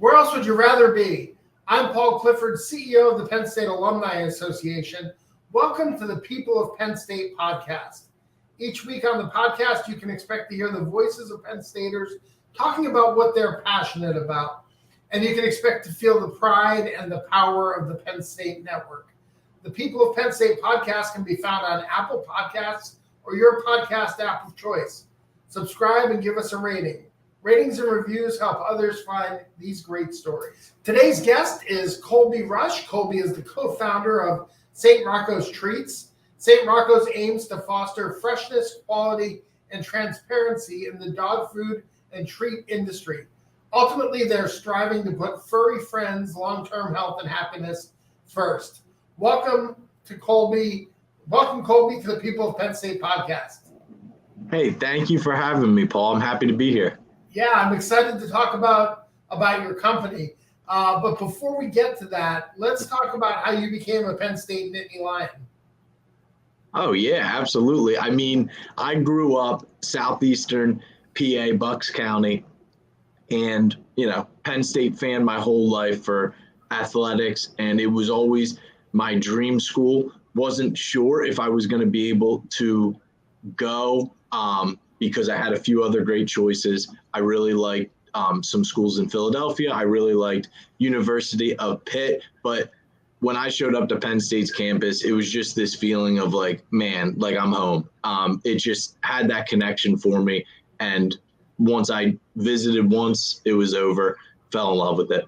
Where else would you rather be? I'm Paul Clifford, CEO of the Penn State Alumni Association. Welcome to the People of Penn State podcast. Each week on the podcast, you can expect to hear the voices of Penn Staters talking about what they're passionate about. And you can expect to feel the pride and the power of the Penn State network. The People of Penn State podcast can be found on Apple Podcasts or your podcast app of choice. Subscribe and give us a rating. Ratings and reviews help others find these great stories. Today's guest is Kolby Rush. Kolby is the co-founder of Saint Rocco's Treats. Saint Rocco's aims to foster freshness, quality, and transparency in the dog food and treat industry. Ultimately, they're striving to put furry friends' long-term health and happiness first. Welcome, Kolby, to the People of Penn State podcast. Hey, thank you for having me, Paul. I'm happy to be here. Yeah, I'm excited to talk about your company. But before we get to that, let's talk about how you became a Penn State Nittany Lion. Oh, yeah, absolutely. I mean, I grew up southeastern PA, Bucks County, and, Penn State fan my whole life for athletics, and it was always my dream school. Wasn't sure if I was going to be able to go because I had a few other great choices. I really liked some schools in Philadelphia. I really liked University of Pitt. But when I showed up to Penn State's campus, it was just this feeling of man, I'm home. It just had that connection for me. And once I visited once, it was over. Fell in love with it.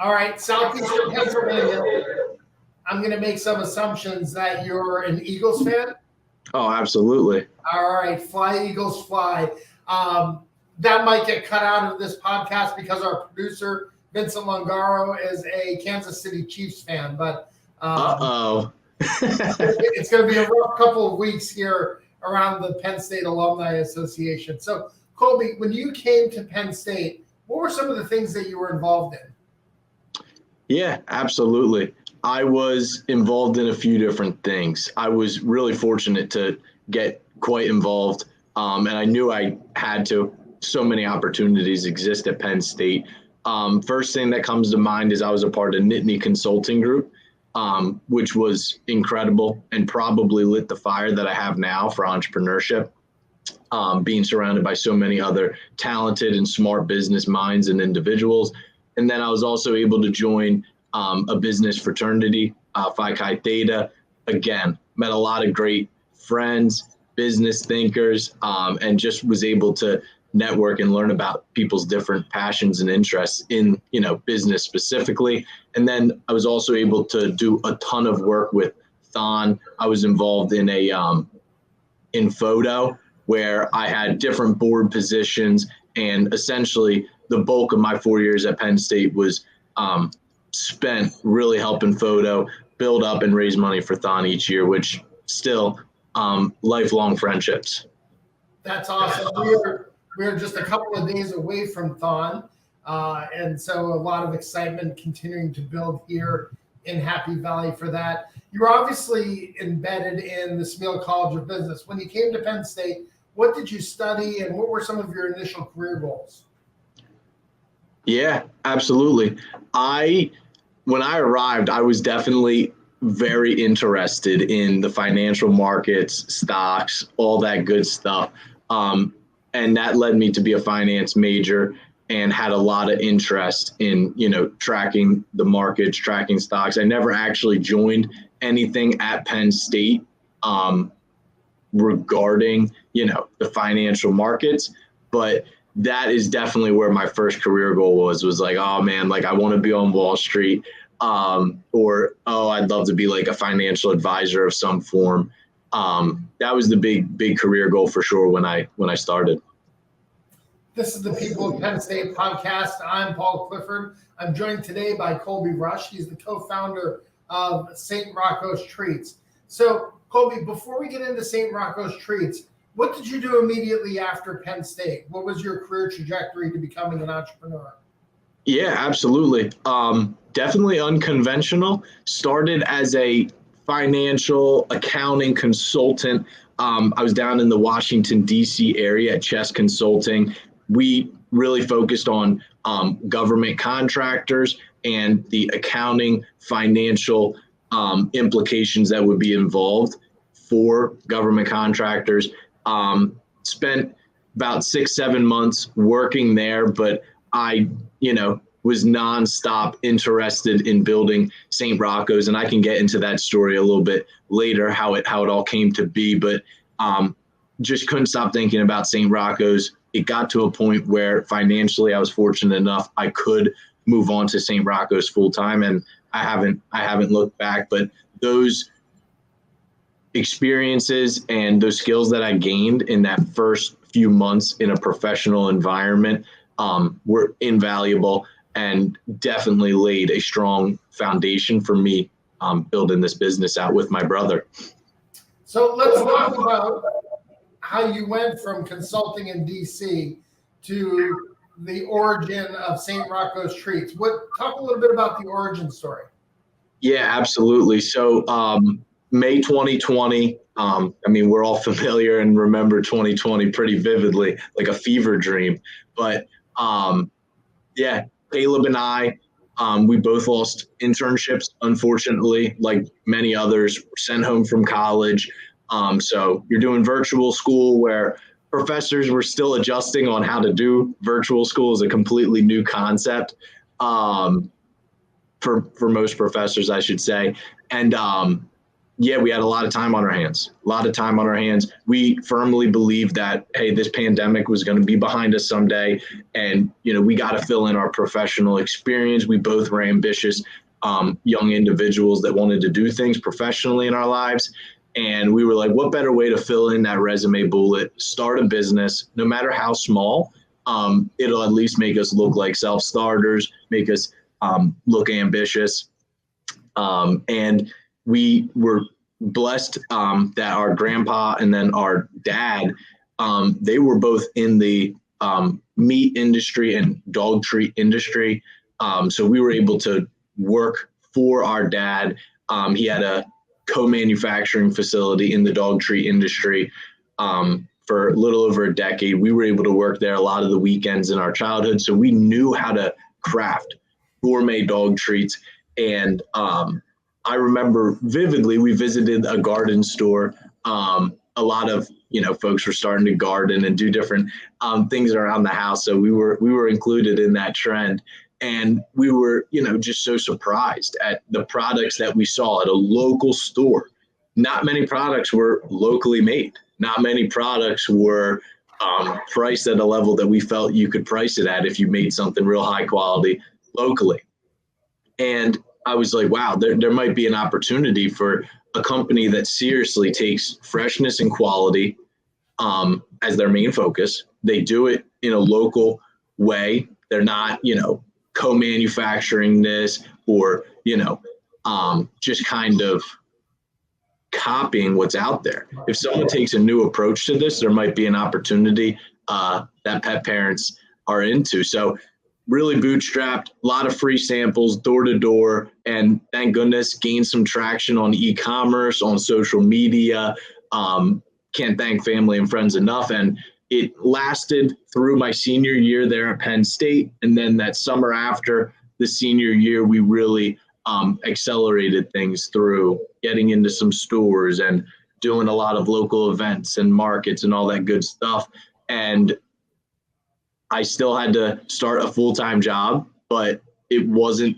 All right, southeastern Pennsylvania. I'm going to make some assumptions that you're an Eagles fan. Oh, absolutely. All right, fly Eagles fly. That might get cut out of this podcast because our producer, Vincent Longaro, is a Kansas City Chiefs fan. But it's going to be a rough couple of weeks here around the Penn State Alumni Association. So, Kolby, when you came to Penn State, what were some of the things that you were involved in? Yeah, absolutely. I was involved in a few different things. I was really fortunate to get quite involved, and I knew I had to. So many opportunities exist at Penn State. First thing that comes to mind is I was a part of Nittany Consulting Group, which was incredible and probably lit the fire that I have now for entrepreneurship, being surrounded by so many other talented and smart business minds and individuals. And then I was also able to join a business fraternity, Phi Chi Theta. Again, met a lot of great friends, business thinkers, and just was able to network and learn about people's different passions and interests in, business specifically. And then I was also able to do a ton of work with Thon. I was involved in in photo where I had different board positions, and essentially the bulk of my 4 years at Penn State was spent really helping photo build up and raise money for Thon each year, which still lifelong friendships. That's awesome. We're just a couple of days away from Thon, and so a lot of excitement continuing to build here in Happy Valley for that. You're obviously embedded in the Smeal College of Business. When you came to Penn State, what did you study, and what were some of your initial career goals? Yeah, absolutely. When I arrived, I was definitely very interested in the financial markets, stocks, all that good stuff. And that led me to be a finance major and had a lot of interest in, tracking the markets, tracking stocks. I never actually joined anything at Penn State regarding, the financial markets, but that is definitely where my first career goal was oh man, I want to be on Wall Street, or, I'd love to be a financial advisor of some form. That was the big career goal for sure when I started. This is the People of Penn State podcast. I'm Paul Clifford. I'm joined today by Kolby Rush. He's the co-founder of Saint Rocco's Treats. So, Kolby, before we get into Saint Rocco's Treats, what did you do immediately after Penn State? What was your career trajectory to becoming an entrepreneur? Yeah, absolutely. Definitely unconventional. Started as a financial accounting consultant. I was down in the Washington, D.C. area at Chess Consulting. We really focused on government contractors and the accounting, financial implications that would be involved for government contractors. Spent about 6-7 months working there, but I, was nonstop interested in building Saint Rocco's, and I can get into that story a little bit later, how it all came to be. But just couldn't stop thinking about Saint Rocco's. It got to a point where financially I was fortunate enough I could move on to Saint Rocco's full time, and I haven't looked back. But those experiences and those skills that I gained in that first few months in a professional environment were invaluable and definitely laid a strong foundation for me building this business out with my brother. So let's talk about how you went from consulting in DC to the origin of Saint Rocco's Treats. Talk a little bit about the origin story. Yeah, absolutely. So May 2020, we're all familiar and remember 2020 pretty vividly, like a fever dream. But Kaleb and I, we both lost internships, unfortunately, like many others, were sent home from college. So you're doing virtual school where professors were still adjusting on how to do virtual school is a completely new concept for most professors, I should say. And we had a lot of time on our hands, We firmly believed that, hey, this pandemic was going to be behind us someday. And, we got to fill in our professional experience. We both were ambitious young individuals that wanted to do things professionally in our lives. And we were like, what better way to fill in that resume bullet, start a business, no matter how small, it'll at least make us look like self-starters, make us look ambitious. And we were blessed that our grandpa and then our dad, they were both in the meat industry and dog treat industry. So we were able to work for our dad. He had a co-manufacturing facility in the dog treat industry for a little over a decade. We were able to work there a lot of the weekends in our childhood. So we knew how to craft gourmet dog treats. And I remember vividly, we visited a garden store. A lot of, folks were starting to garden and do different things around the house. So we were included in that trend. And we were, just so surprised at the products that we saw at a local store. Not many products were locally made. Not many products were priced at a level that we felt you could price it at if you made something real high quality locally. And I was like, wow, there might be an opportunity for a company that seriously takes freshness and quality as their main focus. They do it in a local way. They're not, co-manufacturing this or, just kind of copying what's out there. If someone takes a new approach to this, there might be an opportunity that pet parents are into. So really bootstrapped, a lot of free samples, door to door, and thank goodness gained some traction on e-commerce, on social media. Can't thank family and friends enough. And it lasted through my senior year there at Penn State. And then that summer after the senior year, we really accelerated things through getting into some stores and doing a lot of local events and markets and all that good stuff. And I still had to start a full-time job, but it wasn't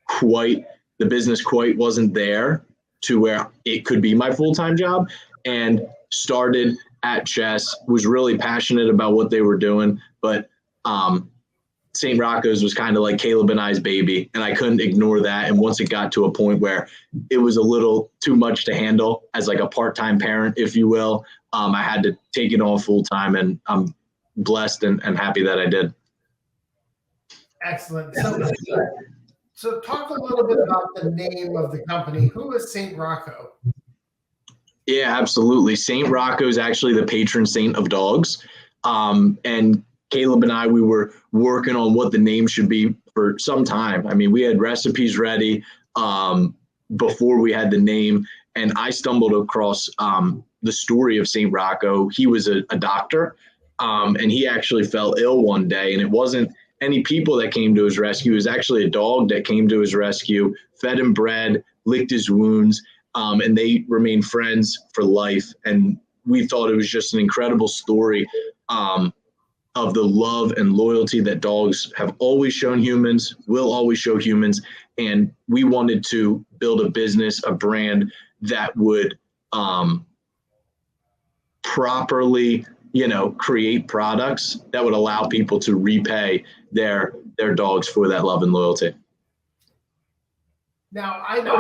quite, the business quite wasn't there to where it could be my full-time job. And started at Chess, was really passionate about what they were doing, but Saint Rocco's was kind of like Kaleb and I's baby, and I couldn't ignore that. And once it got to a point where it was a little too much to handle as like a part-time parent, if you will, I had to take it on full-time, and I'm blessed and happy that I did. Excellent. So talk a little bit about the name of the company. Who is Saint Rocco? Yeah, absolutely. Saint Rocco is actually the patron saint of dogs. And Kaleb and I, we were working on what the name should be for some time. I mean, we had recipes ready before we had the name. And I stumbled across the story of Saint Rocco. He was a doctor, and he actually fell ill one day. And it wasn't any people that came to his rescue. It was actually a dog that came to his rescue, fed him bread, licked his wounds, and they remained friends for life. And we thought it was just an incredible story of the love and loyalty that dogs have always shown humans, will always show humans. And we wanted to build a business, a brand that would properly, create products that would allow people to repay their dogs for that love and loyalty. Now, I know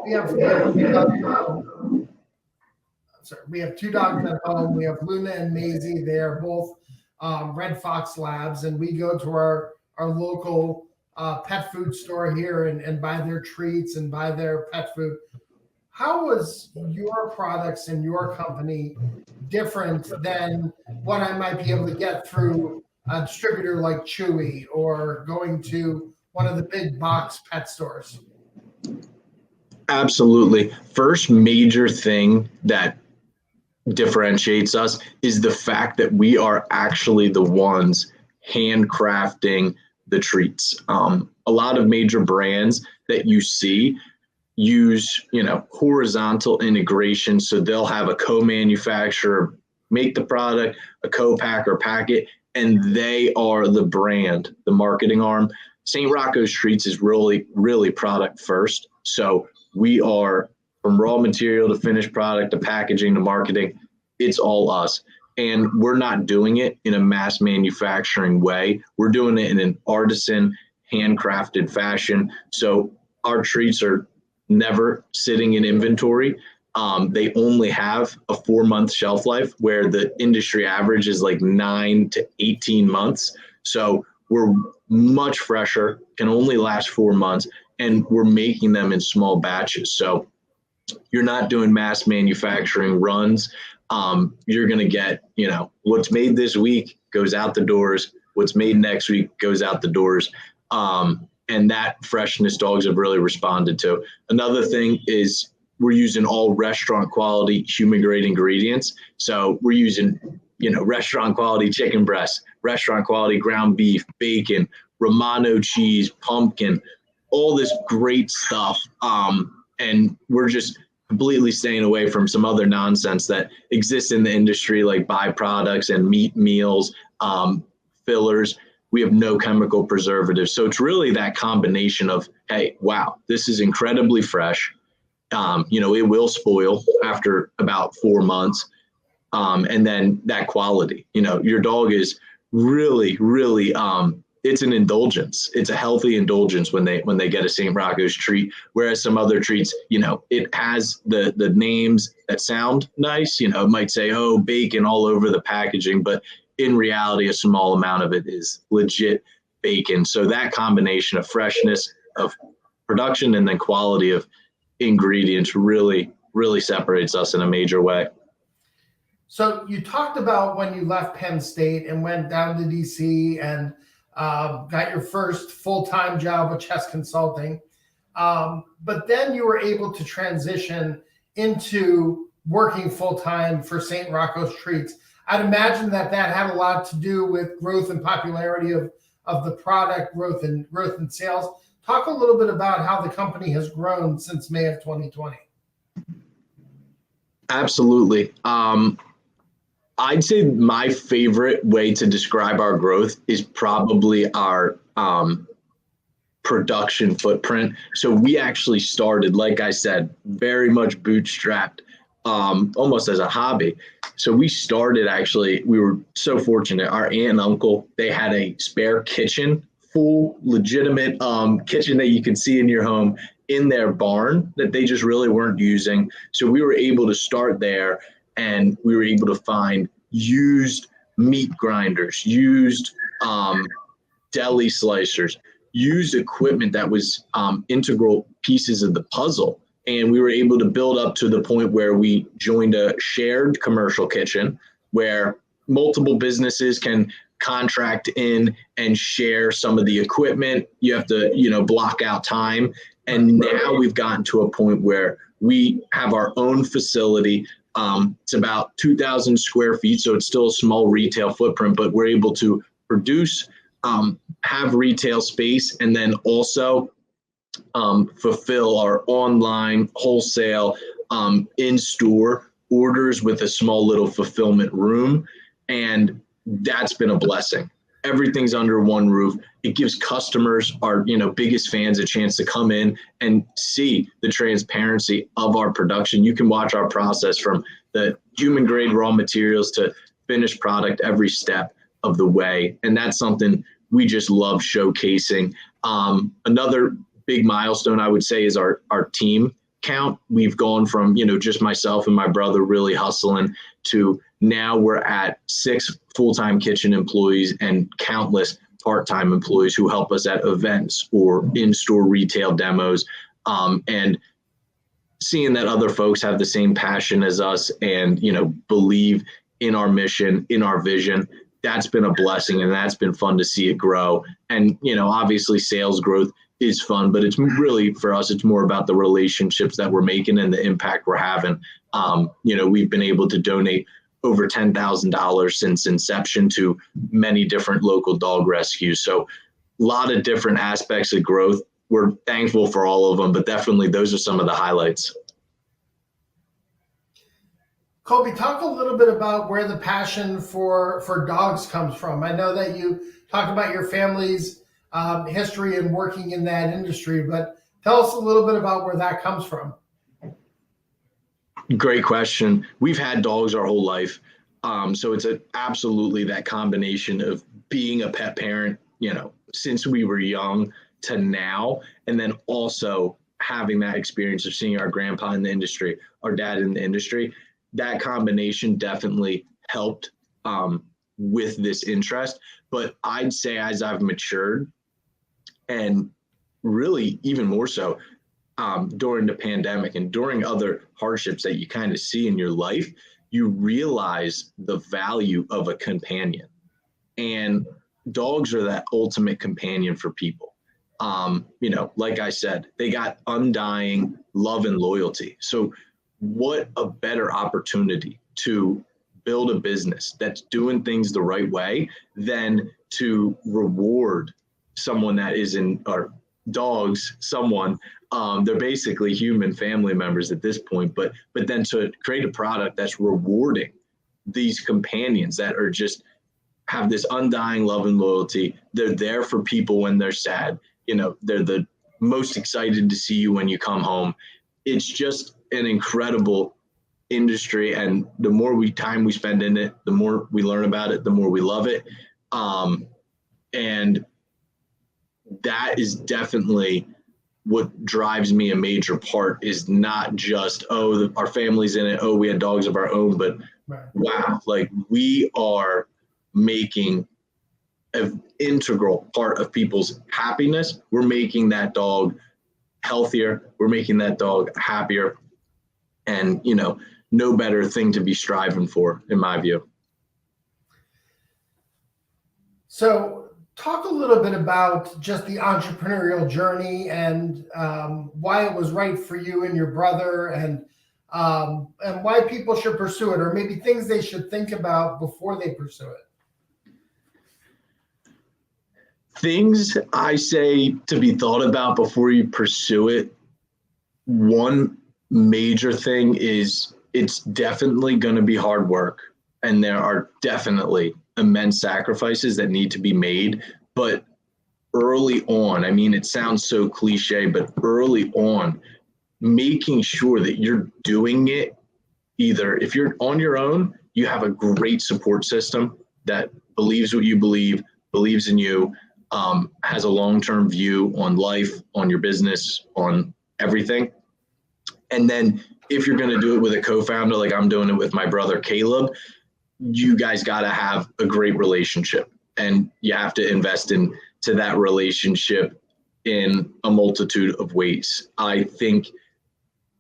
we have two dogs at home. We have two dogs at home. We have Luna and Maisie. They are both Red Fox Labs, and we go to our local pet food store here and buy their treats and buy their pet food. How was your products and your company different than what I might be able to get through a distributor like Chewy or going to one of the big box pet stores? Absolutely. First major thing that differentiates us is the fact that we are actually the ones handcrafting the treats. A lot of major brands that you see use, horizontal integration. So they'll have a co-manufacturer make the product, a co-packer pack it, and they are the brand, the marketing arm. Saint Rocco's Treats is really, really product first. So we are, from raw material to finished product to packaging to marketing, it's all us. And we're not doing it in a mass manufacturing way. We're doing it in an artisan, handcrafted fashion. So our treats are never sitting in inventory. They only have a 4-month shelf life, where the industry average is like 9 to 18 months. So we're much fresher, can only last 4 months, and we're making them in small batches. So you're not doing mass manufacturing runs. You're going to get, what's made this week goes out the doors. What's made next week goes out the doors. And that freshness dogs have really responded to. Another thing is we're using all restaurant quality, human grade ingredients. So we're using, restaurant quality chicken breast, restaurant quality ground beef, bacon, Romano cheese, pumpkin, all this great stuff. And we're just completely staying away from some other nonsense that exists in the industry, like byproducts and meat meals, fillers. We have no chemical preservatives. So it's really that combination of, hey, wow, this is incredibly fresh. It will spoil after about 4 months. And then that quality, your dog is really, really, it's an indulgence. It's a healthy indulgence when they get a Saint Rocco's treat, whereas some other treats, it has the names that sound nice. It might say, oh, bacon all over the packaging, but in reality, a small amount of it is legit bacon. So that combination of freshness of production and then quality of ingredients really, really separates us in a major way. So you talked about when you left Penn State and went down to DC and got your first full-time job with Chess Consulting. But then you were able to transition into working full-time for Saint Rocco's Treats. I'd imagine that had a lot to do with growth and popularity of the product, growth and sales. Talk a little bit about how the company has grown since May of 2020. Absolutely. I'd say my favorite way to describe our growth is probably our production footprint. So we actually started, like I said, very much bootstrapped, almost as a hobby. So we started, we were so fortunate. Our aunt and uncle, they had a spare kitchen, full legitimate kitchen that you could see in your home in their barn that they just really weren't using. So we were able to start there, and we were able to find used meat grinders, used deli slicers, used equipment that was integral pieces of the puzzle. And we were able to build up to the point where we joined a shared commercial kitchen where multiple businesses can contract in and share some of the equipment. You have to, block out time. And now we've gotten to a point where we have our own facility. It's about 2,000 square feet, so it's still a small retail footprint, but we're able to produce have retail space, and then also fulfill our online wholesale in-store orders with a small little fulfillment room. And that's been a blessing. Everything's under one roof. It gives customers, our biggest fans, a chance to come in and see the transparency of our production. You can watch our process from the human grade raw materials to finished product every step of the way. And that's something we just love showcasing. Another big milestone, I would say, is our team count. We've gone from, just myself and my brother really hustling to now we're at 6 full-time kitchen employees and countless part-time employees who help us at events or in-store retail demos. And seeing that other folks have the same passion as us and, believe in our mission, in our vision, that's been a blessing, and that's been fun to see it grow. And, obviously sales growth is fun, but it's really, for us, it's more about the relationships that we're making and the impact we're having. We've been able to donate over $10,000 since inception to many different local dog rescues. So a lot of different aspects of growth. We're thankful for all of them, but definitely those are some of the highlights. Kolby, talk a little bit about where the passion for dogs comes from. I know that you talk about your family's history and working in that industry, but tell us a little bit about where that comes from. Great question. We've had dogs our whole life. So it's absolutely that combination of being a pet parent, since we were young to now, and then also having that experience of seeing our grandpa in the industry, our dad in the industry. That combination definitely helped with this interest. But I'd say as I've matured, and really even more so during the pandemic and during other hardships that you kind of see in your life, you realize the value of a companion. And dogs are that ultimate companion for people. Like I said, they got undying love and loyalty. So what a better opportunity to build a business that's doing things the right way than to reward someone that is or dogs, someone, they're basically human family members at this point, but then to create a product that's rewarding these companions that are just have this undying love and loyalty. They're there for people when they're sad. They're the most excited to see you when you come home. It's just an incredible industry, and the more time we spend in it, the more we learn about it, the more we love it. And that is definitely what drives me. A major part is not just, our family's in it, we had dogs of our own, but right. Wow, like we are making an integral part of people's happiness. We're making that dog healthier. We're making that dog happier. And, no better thing to be striving for, in my view. So talk a little bit about just the entrepreneurial journey and why it was right for you and your brother, and why people should pursue it, or maybe things they should think about before they pursue it. Things I say to be thought about before you pursue it. One major thing is it's definitely going to be hard work, and there are definitely immense sacrifices that need to be made. But early on, it sounds so cliche, but early on, making sure that you're doing it, either if you're on your own, you have a great support system that believes what you believe, believes in you, has a long-term view on life, on your business, on everything. And then if you're going to do it with a co-founder, like I'm doing it with my brother, Kaleb, you guys got to have a great relationship, and you have to invest into that relationship in a multitude of ways. I think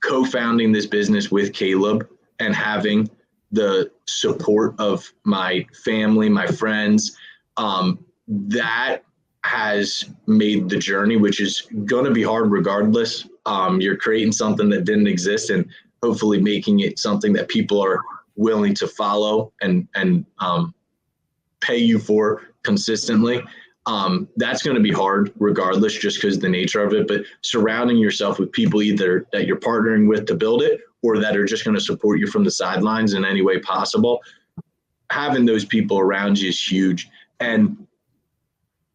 co-founding this business with Kaleb and having the support of my family, my friends, that has made the journey, which is going to be hard regardless. You're creating something that didn't exist and hopefully making it something that people are willing to follow and pay you for consistently. That's going to be hard regardless, just because the nature of it. But surrounding yourself with people either that you're partnering with to build it or that are just going to support you from the sidelines in any way possible, having those people around you is huge. And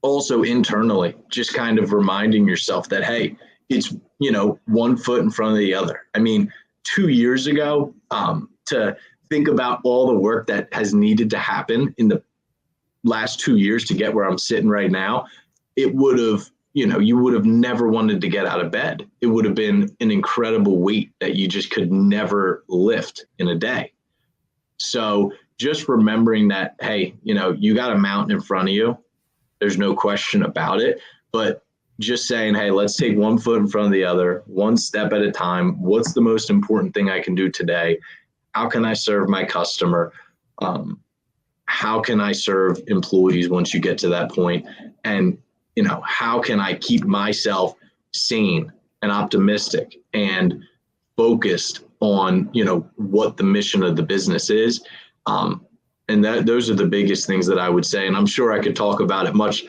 also internally, just kind of reminding yourself that, hey, it's, one foot in front of the other. I mean, 2 years ago, to think about all the work that has needed to happen in the last 2 years to get where I'm sitting right now, it would have, you would have never wanted to get out of bed. It would have been an incredible weight that you just could never lift in a day. So just remembering that, hey, you got a mountain in front of you. There's no question about it. But just saying, hey, let's take 1 foot in front of the other, one step at a time. What's the most important thing I can do today? How can I serve my customer? How can I serve employees once you get to that point? And, how can I keep myself sane and optimistic and focused on, what the mission of the business is? And those are the biggest things that I would say. And I'm sure I could talk about it much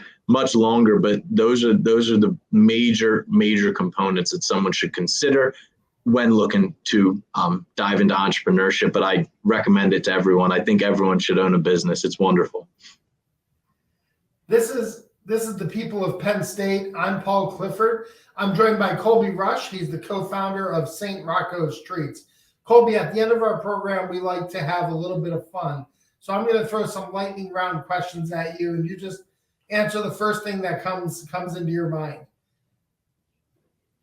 longer, but those are the major components that someone should consider when looking to dive into entrepreneurship. But I recommend it to everyone. I think everyone should own a business. It's wonderful. This is the people of Penn State. I'm Paul Clifford. I'm joined by Kolby Rush. He's the co-founder of Saint Rocco Streets. Kolby, at the end of our program, we like to have a little bit of fun. So I'm going to throw some lightning round questions at you, and you just answer the first thing that comes into your mind.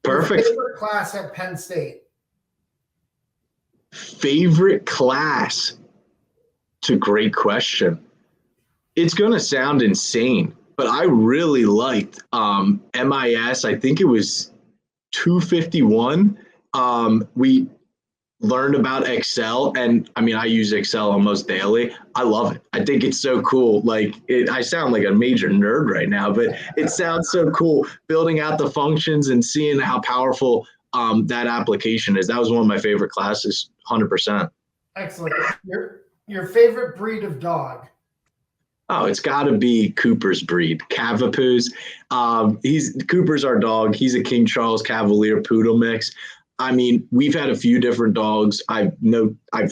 Perfect. Your favorite class at Penn State? Favorite class? It's a great question. It's going to sound insane, but I really liked MIS. I think it was 251. We learned about Excel, and I mean, I use Excel almost daily. I love it. I think it's so cool. I sound like a major nerd right now, but it sounds so cool building out the functions and seeing how powerful that application is. That was one of my favorite classes, 100%. Excellent. Your favorite breed of dog? Oh, it's got to be Cooper's breed, Cavapoos. Cooper's our dog. He's a King Charles Cavalier Poodle mix. I mean, we've had a few different dogs. I've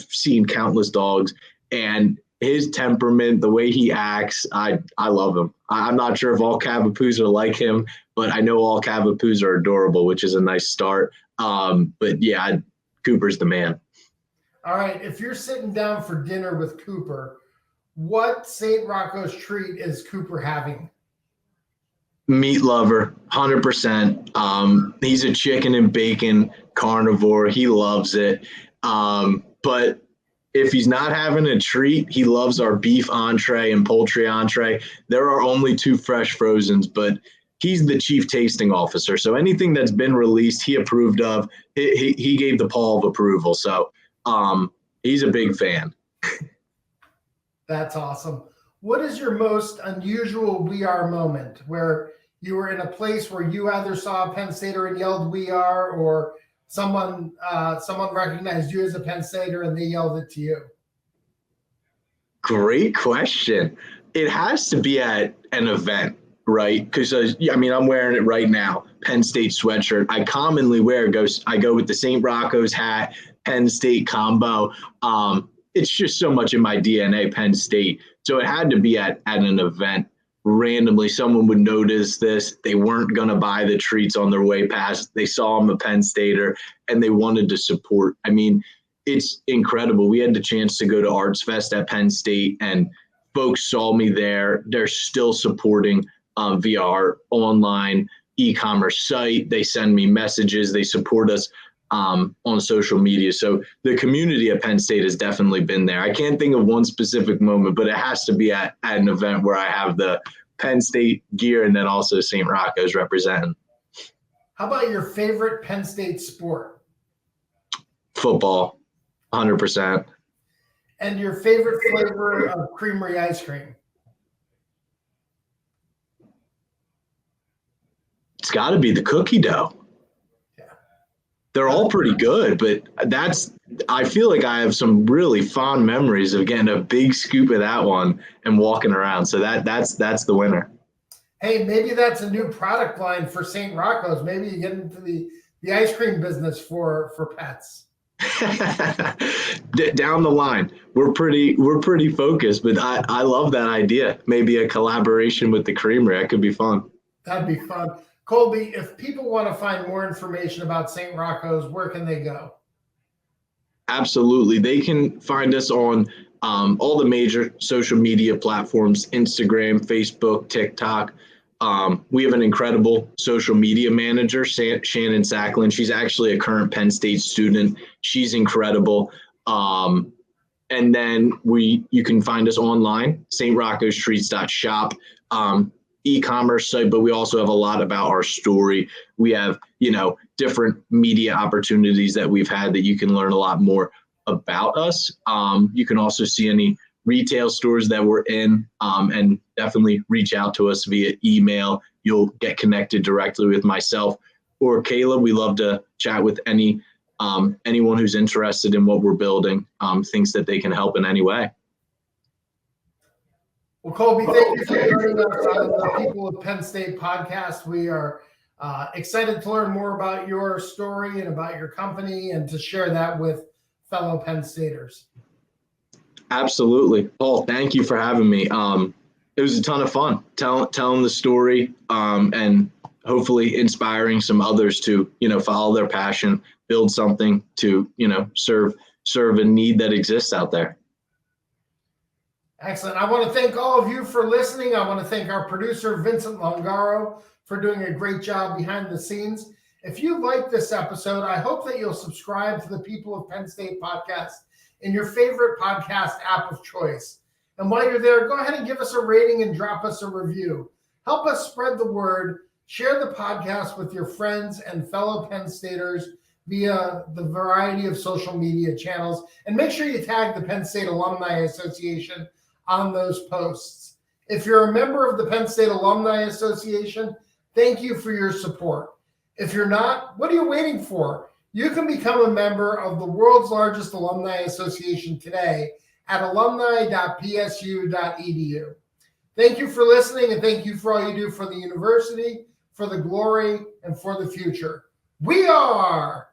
seen countless dogs, and his temperament, the way he acts, I love him. I'm not sure if all Cavapoos are like him, but I know all Cavapoos are adorable, which is a nice start. But yeah, Cooper's the man. All right. If you're sitting down for dinner with Cooper, what Saint Rocco's treat is Cooper having? Meat lover, 100%. He's a chicken and bacon carnivore. He loves it. But if he's not having a treat, he loves our beef entree and poultry entree. There are only 2 fresh frozens, but he's the chief tasting officer. So anything that's been released, he approved of. He gave the paw of approval. So he's a big fan. That's awesome. What is your most unusual "we are" moment where you were in a place where you either saw a Penn Stater and yelled "we are," or someone recognized you as a Penn Stater and they yelled it to you? Great question. It has to be at an event, right? Because I'm wearing it right now, Penn State sweatshirt. I commonly I go with the Saint Rocco's hat, Penn State combo. It's just so much in my DNA, Penn State. So it had to be at an event. Randomly, someone would notice this. They weren't going to buy the treats on their way past. They saw I'm a Penn Stater, and they wanted to support. I mean, it's incredible. We had the chance to go to Arts Fest at Penn State, and folks saw me there. They're still supporting via our online e-commerce site. They send me messages. They support us on social media. So the community at Penn State has definitely been there. I can't think of one specific moment, but it has to be at an event where I have the Penn State gear and then also Saint Rocco's representing. How about your favorite Penn State sport? Football, 100%. And your favorite flavor of creamery ice cream? It's got to be the cookie dough. They're all pretty good, but I feel like I have some really fond memories of getting a big scoop of that one and walking around. So that's the winner. Hey, maybe that's a new product line for Saint Rocco's. Maybe you get into the ice cream business for pets. Down the line, we're pretty focused, but I love that idea. Maybe a collaboration with the creamery. That could be fun. That'd be fun. Kolby, if people want to find more information about Saint Rocco's, where can they go? Absolutely. They can find us on all the major social media platforms: Instagram, Facebook, TikTok. We have an incredible social media manager, Shannon Sacklin. She's actually a current Penn State student. She's incredible. And then you can find us online, SaintRoccoStreets.shop, e-commerce site, but we also have a lot about our story. We have, different media opportunities that we've had that you can learn a lot more about us. You can also see any retail stores that we're in, and definitely reach out to us via email. You'll get connected directly with myself or Kaleb. We love to chat with anyone who's interested in what we're building, thinks that they can help in any way. Well, Kolby, thank you for joining us on the People of Penn State podcast. We are excited to learn more about your story and about your company and to share that with fellow Penn Staters. Absolutely. Paul, thank you for having me. It was a ton of fun telling the story, and hopefully inspiring some others to, follow their passion, build something to, serve a need that exists out there. Excellent. I want to thank all of you for listening. I want to thank our producer, Vincent Longaro, for doing a great job behind the scenes. If you like this episode, I hope that you'll subscribe to the People of Penn State podcast in your favorite podcast app of choice. And while you're there, go ahead and give us a rating and drop us a review. Help us spread the word. Share the podcast with your friends and fellow Penn Staters via the variety of social media channels. And make sure you tag the Penn State Alumni Association on those posts. If you're a member of the Penn State Alumni Association, thank you for your support. If you're not, what are you waiting for? You can become a member of the world's largest alumni association today at alumni.psu.edu. Thank you for listening, and thank you for all you do for the university, for the glory, and for the future. We are